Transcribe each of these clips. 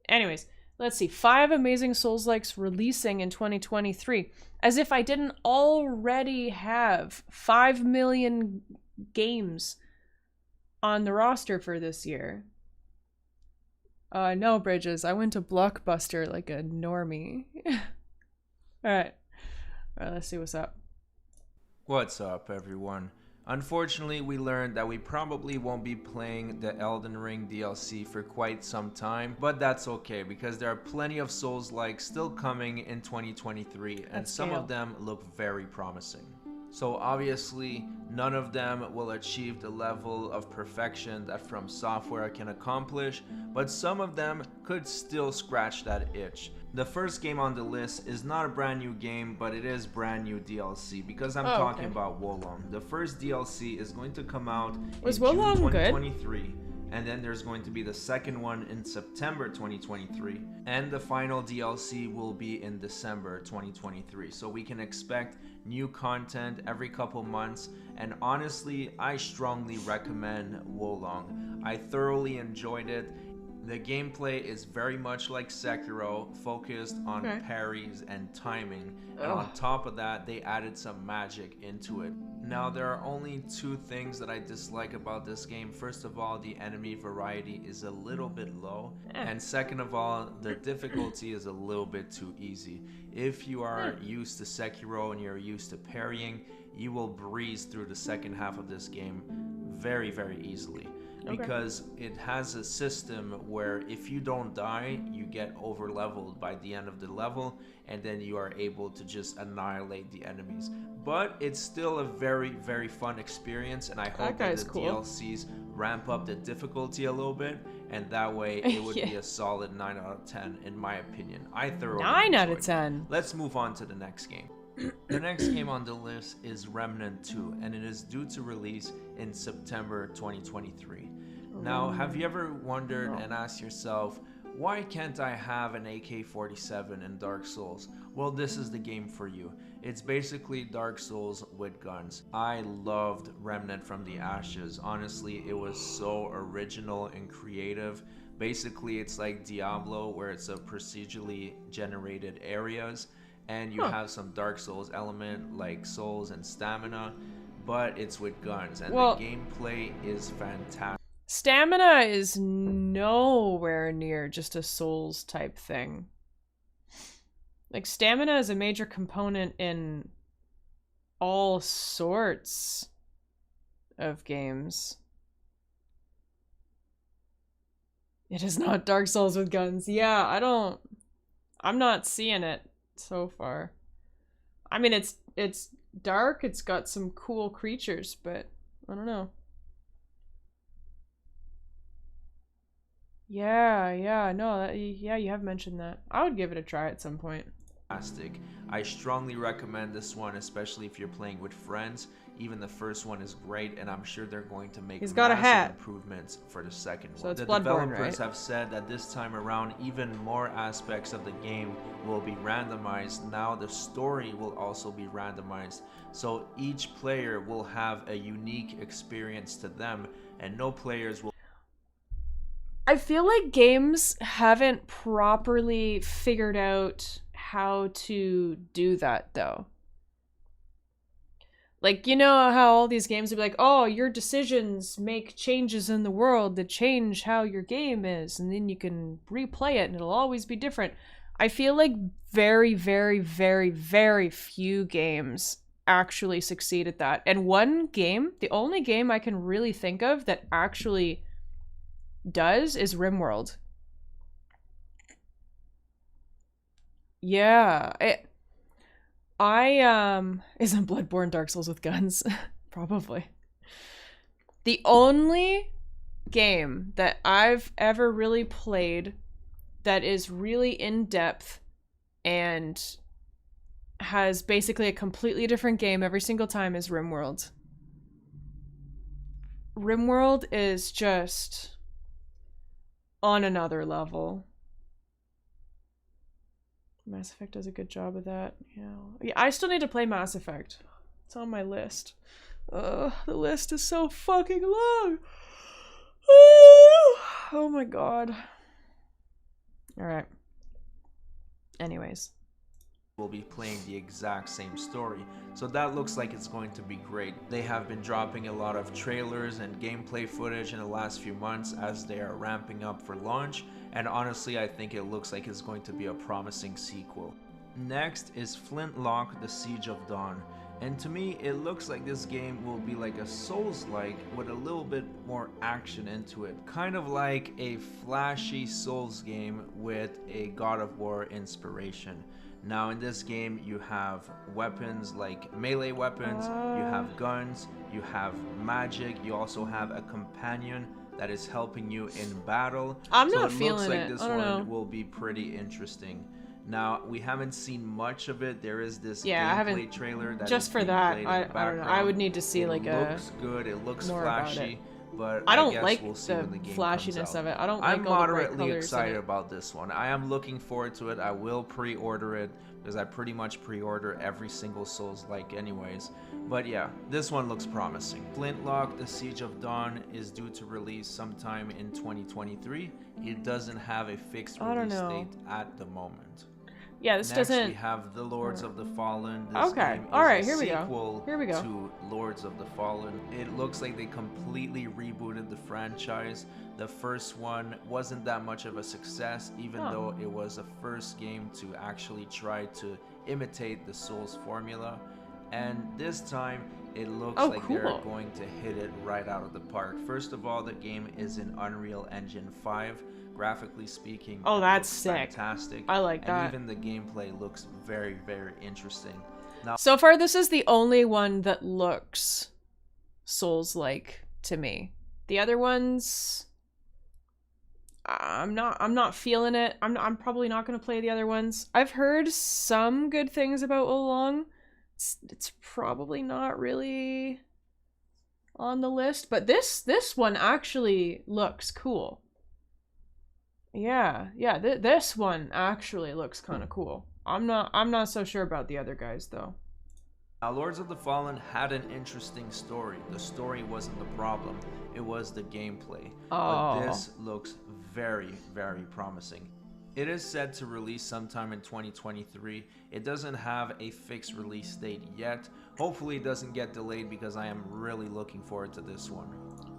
Anyways, let's see. 5 amazing Soulslikes releasing in 2023. As if I didn't already have 5 million games on the roster for this year. No, Bridges. I went to Blockbuster like a normie. Alright. Alright, let's see what's up. What's up, everyone? Unfortunately, we learned that we probably won't be playing the Elden Ring DLC for quite some time, but that's okay because there are plenty of Souls-like still coming in 2023, and some of them look very promising. So obviously, none of them will achieve the level of perfection that From Software can accomplish, but some of them could still scratch that itch. The first game on the list is not a brand new game, but it is brand new DLC because I'm talking about Wolong. The first DLC is going to come out in June 2023. And then there's going to be the second one in September 2023. And the final DLC will be in December 2023. So we can expect new content every couple months. And honestly, I strongly recommend Wolong. I thoroughly enjoyed it. The gameplay is very much like Sekiro, focused on parries and timing. And on top of that, they added some magic into it. Now, there are only 2 things that I dislike about this game. First of all, the enemy variety is a little bit low. And second of all, the difficulty is a little bit too easy. If you are used to Sekiro and you're used to parrying, you will breeze through the second half of this game very, very easily. Because it has a system where if you don't die, you get over leveled by the end of the level, and then you are able to just annihilate the enemies. But it's still a very, very fun experience, and I hope that the DLCs ramp up the difficulty a little bit, and that way it would be a solid 9 out of 10 in my opinion. I thoroughly 9 out of 10. Let's move on to the next game. The next game on the list is Remnant 2, and it is due to release in September 2023. Now, have you ever wondered and asked yourself, why can't I have an AK-47 in Dark Souls? Well, this is the game for you. It's basically Dark Souls with guns. I loved Remnant from the Ashes. Honestly, it was so original and creative. Basically, it's like Diablo, where it's a procedurally generated areas, and you have some Dark Souls element like souls and stamina, but it's with guns, and the gameplay is fantastic. Stamina is nowhere near just a Souls type thing. Like, stamina is a major component in all sorts of games. It is not Dark Souls with guns. Yeah, I'm not seeing it so far. I mean, it's dark, it's got some cool creatures, but I don't know. Yeah, no, yeah, you have mentioned that. I would give it a try at some point. I strongly recommend this one, especially if you're playing with friends. Even the first one is great, and I'm sure they're going to make massive improvements for the second one. The developers have said that this time around, even more aspects of the game will be randomized. Now the story will also be randomized, so each player will have a unique experience to them, and no players will... I feel like games haven't properly figured out how to do that, though. Like, you know how all these games would be like, oh, your decisions make changes in the world that change how your game is, and then you can replay it and it'll always be different. I feel like very, very, very, very few games actually succeed at that. And one game, the only game I can really think of that actually does is RimWorld. Yeah, isn't Bloodborne Dark Souls with guns? Probably. The only game that I've ever really played that is really in-depth and has basically a completely different game every single time is RimWorld. RimWorld is just on another level. Mass Effect does a good job of that. Yeah, I still need to play Mass Effect. It's on my list. The list is so fucking long. Oh my god. All right. Anyways. Will be playing the exact same story, so that looks like it's going to be great. They have been dropping a lot of trailers and gameplay footage in the last few months as they are ramping up for launch, and honestly I think it looks like it's going to be a promising sequel. Next is Flintlock: The Siege of Dawn, and to me it looks like this game will be like a Souls-like with a little bit more action into it, kind of like a flashy Souls game with a God of War inspiration. Now in this game you have weapons like melee weapons, you have guns, you have magic, you also have a companion that is helping you in battle. I'm so not it feeling looks like it. this I don't know. one will be pretty interesting. Now we haven't seen much of it. There is this Yeah, I gameplay haven't. trailer that Just is for being that, played in I the don't background. know. I would need to see like it a. looks good, it looks more about flashy, it. but I don't guess like we'll see the when the game flashiness comes out. of it. I don't I'm like all the bright moderately colors excited in it. about this one. I am looking forward to it. I will pre-order it because I pretty much pre-order every single Souls-like anyways. But yeah, this one looks promising. Flintlock: The Siege of Dawn is due to release sometime in 2023. It doesn't have a fixed release date at the moment. Yeah, this Next, doesn't. we have The Lords of the Fallen. This Okay. game is All right. a Here we go. sequel Here we go. to Lords of the Fallen. It looks like they completely rebooted the franchise. The first one wasn't that much of a success, even though it was the first game to actually try to imitate the Souls formula. And this time, it looks like they're going to hit it right out of the park. First of all, the game is in Unreal Engine 5. Graphically speaking, that's sick. Fantastic. I like that. And even the gameplay looks very, very interesting. Now, so far, this is the only one that looks Souls-like to me. The other ones, I'm not feeling it. I'm probably not gonna play the other ones. I've heard some good things about Olong. It's probably not really on the list, but this one actually looks cool. Yeah, this one actually looks kind of cool. I'm not so sure about the other guys though. Now, Lords of the Fallen had an interesting story. The story wasn't the problem, it was the gameplay. But this looks very, very promising. It is set to release sometime in 2023. It doesn't have a fixed release date yet. Hopefully it doesn't get delayed because I am really looking forward to this one.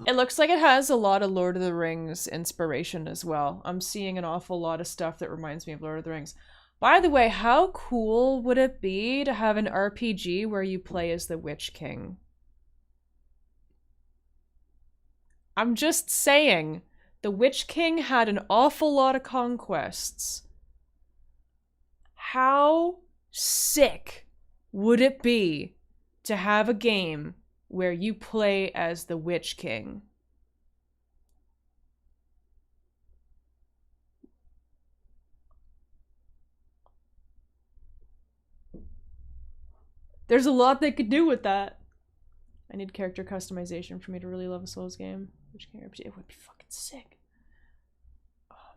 It looks like it has a lot of Lord of the Rings inspiration as well. I'm seeing an awful lot of stuff that reminds me of Lord of the Rings. By the way, how cool would it be to have an RPG where you play as the Witch King? I'm just saying, the Witch King had an awful lot of conquests. How sick would it be to have a game where you play as the Witch King? There's a lot they could do with that. I need character customization for me to really love a Souls game. Witch King RPG, it would be fucking sick. Oh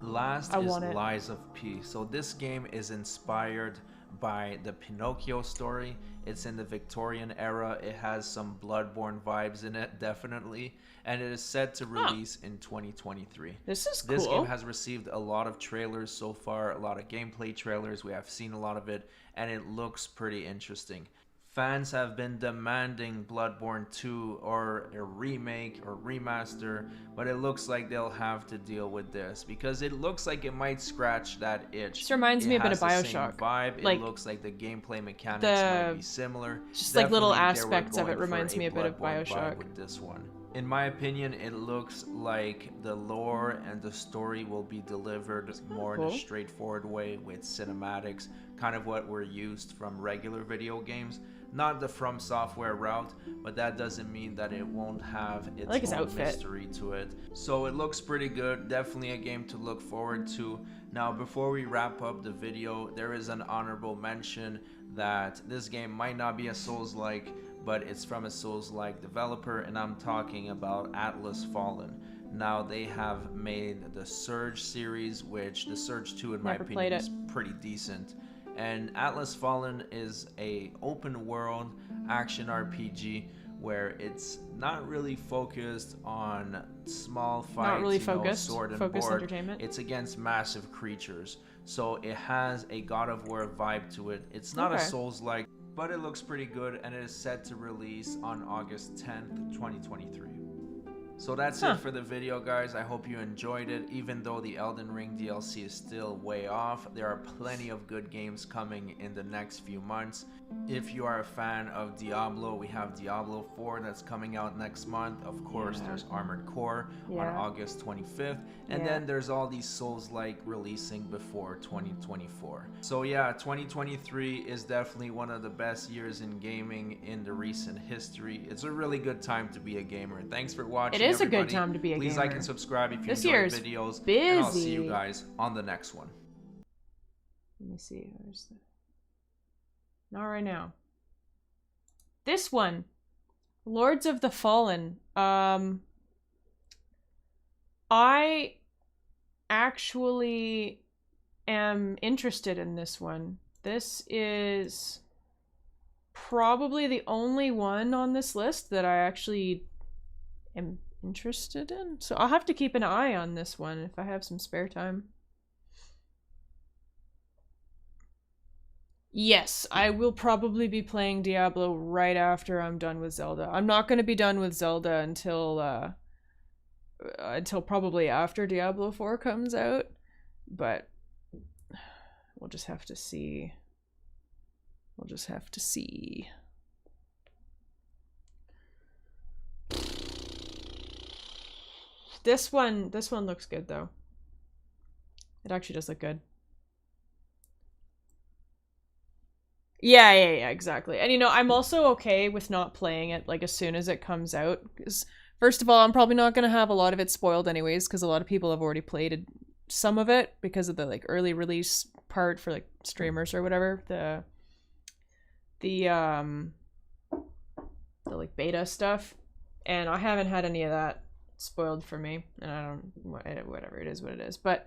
man. Last is Lies of P. So this game is inspired by the Pinocchio story. It's in the Victorian era. It has some Bloodborne vibes in it, definitely. And it is set to release in 2023. This is cool. This game has received a lot of trailers so far, a lot of gameplay trailers. We have seen a lot of it, and it looks pretty interesting. Fans have been demanding Bloodborne 2 or a remake or remaster, but it looks like they'll have to deal with this because it looks like it might scratch that itch. This reminds me a bit of BioShock. Vibe. Like, it looks like the gameplay mechanics might be similar. Just Definitely, like little aspects of it reminds me a bit of BioShock. With this one. In my opinion, it looks like the lore and the story will be delivered more in a straightforward way with cinematics, kind of what we're used from regular video games. Not the From Software route, but that doesn't mean that it won't have its own mystery to it. So it looks pretty good. Definitely a game to look forward to. Now, before we wrap up the video, there is an honorable mention that this game might not be a Souls-like, but it's from a Souls-like developer, and I'm talking about Atlas Fallen. Now, they have made the Surge series, which the Surge 2, in my opinion, is pretty decent. And Atlas Fallen is a open world action RPG where it's not really focused on small fights, Not really focused. sword and Focused board. entertainment. It's against massive creatures. So it has a God of War vibe to it. It's not a Souls-like, but it looks pretty good, and it is set to release on August 10th, 2023. So that's it for the video, guys. I hope you enjoyed it. Even though the Elden Ring DLC is still way off, there are plenty of good games coming in the next few months. If you are a fan of Diablo, we have Diablo 4 that's coming out next month. Of course, there's Armored Core on August 25th. And then there's all these Souls-like releasing before 2024. So yeah, 2023 is definitely one of the best years in gaming in the recent history. It's a really good time to be a gamer. Thanks for watching. It is everybody. a good time to be a gamer. Please like and subscribe if you enjoy the videos. Busy. And I'll see you guys on the next one. Let me see. Where's the... Not right now. This one. Lords of the Fallen. I actually am interested in this one. This is probably the only one on this list that I actually am interested in. So I'll have to keep an eye on this one if I have some spare time. Yes, I will probably be playing Diablo right after I'm done with Zelda. I'm not going to be done with Zelda until probably after Diablo 4 comes out, but we'll just have to see. We'll just have to see. This one looks good though. It actually does look good. Yeah, exactly. And you know, I'm also okay with not playing it like as soon as it comes out, because first of all, I'm probably not going to have a lot of it spoiled anyways, because a lot of people have already played some of it because of the like early release part for like streamers or whatever, the like beta stuff, and I haven't had any of that spoiled for me, and I don't, whatever, it is what it is. But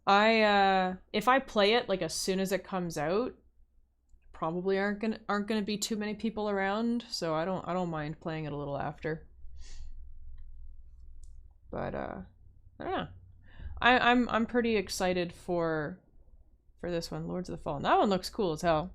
I if I play it like as soon as it comes out, probably aren't gonna be too many people around, so I don't mind playing it a little after. But I don't know. I'm pretty excited for this one, Lords of the Fallen. That one looks cool as hell.